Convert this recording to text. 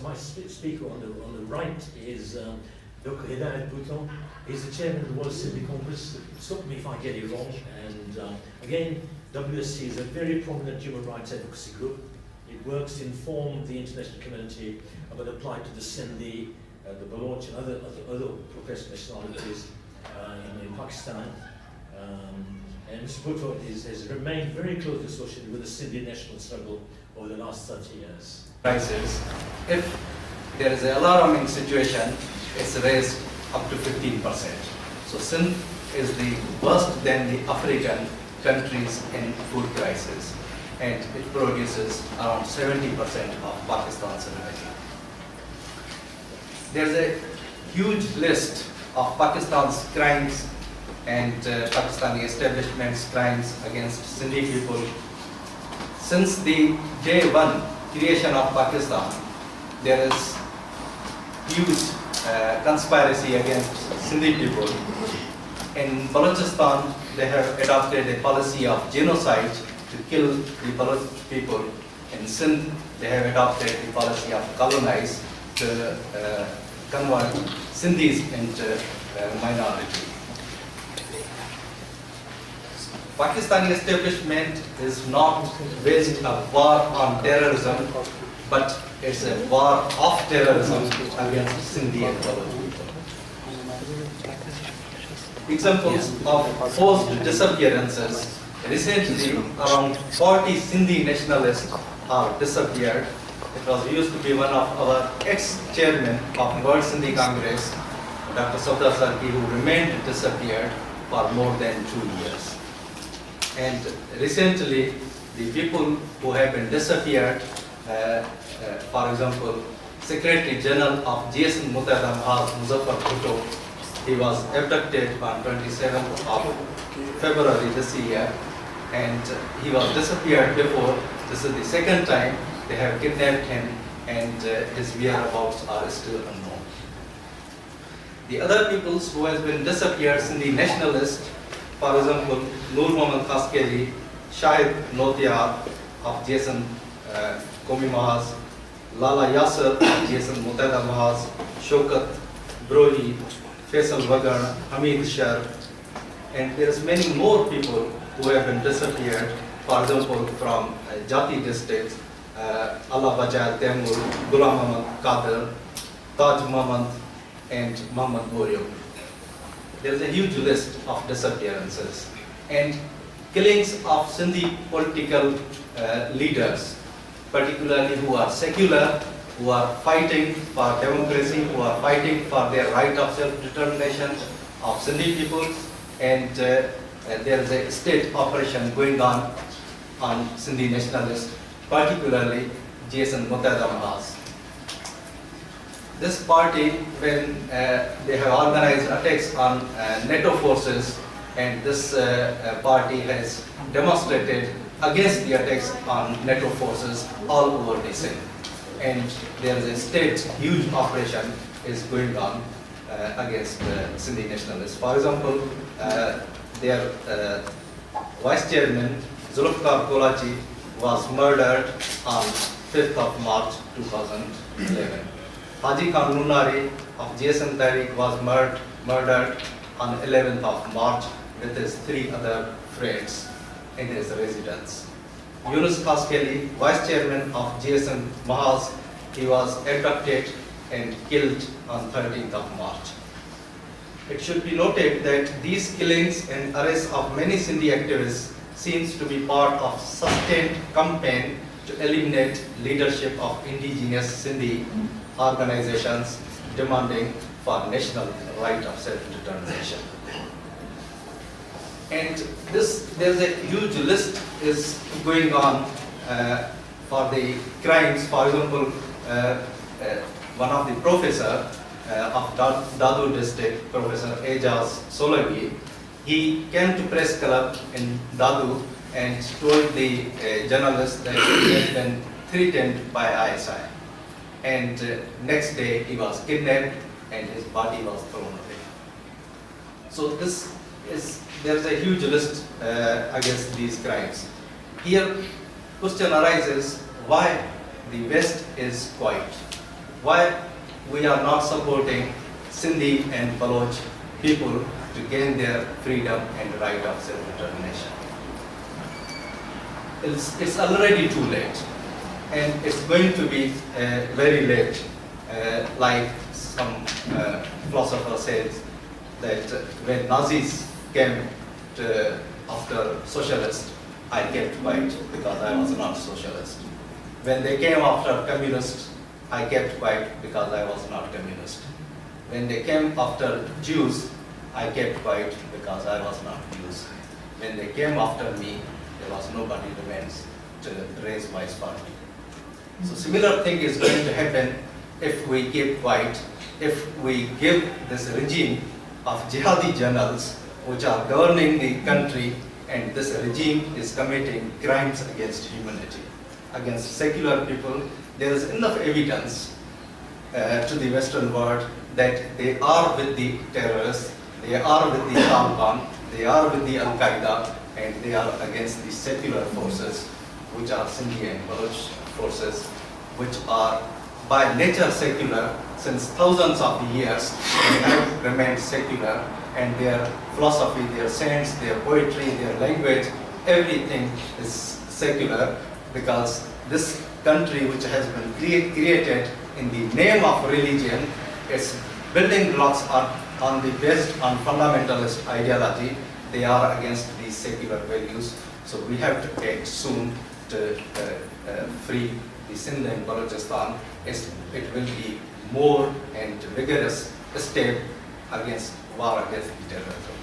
my speaker on the right is Dr. Hidayat Bhutto. He's the chairman of the World Sindhi Congress. Stop me if I get it wrong. And again, WSC is a very prominent human rights advocacy group. It works to inform the international community about apply to the Sindhi, the Baloch and other professed nationalities in Pakistan. And Mr. Bhutto has remained very closely associated with the Sindhi national struggle over the last 30 years. Prices, if there is an alarming situation, it's raised up to 15%. So Sindh is the worst than the African countries in food crisis, and it produces around 70% of Pakistan's revenue. There's a huge list of Pakistan's crimes and Pakistani establishment's crimes against Sindhi people. Since the day one creation of Pakistan, there is huge conspiracy against Sindhi people. In Balochistan, they have adopted a policy of genocide to kill the Baloch people. In Sindh, they have adopted the policy of colonize to convert Sindhis into minority. Pakistani establishment is not waged a war on terrorism, but it's a war of terrorism against Sindhi and Baloch people. Examples of forced disappearances. Recently, around 40 Sindhi nationalists have disappeared. It used to be one of our ex-chairman of World Sindhi Congress, Dr. Safdar Sarki, who remained disappeared for more than 2 years. And recently, the people who have been disappeared, for example, Secretary General of GSN Muttahida Mahaz, Muzaffar Bhutto, he was abducted on 27th of February this year, and he was disappeared before. This is the second time they have kidnapped him, and his whereabouts are still unknown. The other peoples who has been disappeared in the nationalist, for example, Nur Muhammad Khaskeli, Shahid Notiyar of GSN Komi Mahaz, Lala Yasser of GSN Muttahida Mahaz, Shokat Brohi, Faisal Wagan, Hamid Shar, and there is many more people who have been disappeared, for example, from Jati district, Allah Bajal Temur, Ghulam Muhammad Qadir, Taj Muhammad, and Muhammad Borio. There is a huge list of disappearances and killings of Sindhi political leaders, particularly who are secular, who are fighting for democracy, who are fighting for their right of self-determination of Sindhi people, and there is a state operation going on Sindhi nationalists, particularly GSN Muttahida Mahaz. This party, when they have organized attacks on NATO forces, and this party has demonstrated against the attacks on NATO forces all over the Sindh. And there is a state huge operation is going on against Sindhi nationalists. For example, their vice chairman, Zulfikar Kolachi, was murdered on 5th of March 2011. Haji Khan Nunari of GSN Tariq was murdered on 11th of March with his 3 other friends in his residence. Yunus Khaskeli, vice chairman of GSN Mahaz, he was abducted and killed on 13th of March. It should be noted that these killings and arrests of many Sindhi activists seems to be part of sustained campaign to eliminate leadership of indigenous Sindhi organizations demanding for national right of self-determination. And there's a huge list is going on for the crimes. For example, one of the professor of Dadu district, Professor Ejaz Solagi, he came to press club in Dadu and told the journalist that he had been threatened by ISI. And next day he was kidnapped and his body was thrown away. So there's a huge list against these crimes. Here, question arises why the West is quiet. why we are not supporting Sindhi and Baloch people to gain their freedom and right of self-determination. It's already too late, and it's going to be very late. Like some philosopher says that when Nazis came after socialists, I kept quiet because I was not socialist. When they came after communists, I kept quiet because I was not communist. When they came after Jews, I kept quiet because I was not Jews. When they came after me, there was nobody remains to raise my party. So similar thing is going to happen if we keep quiet, if we give this regime of jihadi generals which are governing the country, and this regime is committing crimes against humanity, against secular people. There is enough evidence to the Western world that they are with the terrorists, they are with the Taliban, they are with the Al-Qaeda, and they are against the secular forces, which are Sindhi and Baloch forces, which are by nature secular. Since thousands of years, they have remained secular, and their philosophy, their saints, their poetry, their language, everything is secular, because this country, which has been created in the name of religion, its building blocks are based on fundamentalist ideology. They are against these secular values. So we have to act soon to free the Sindh and Balochistan. It will be more and vigorous step against war against terrorism.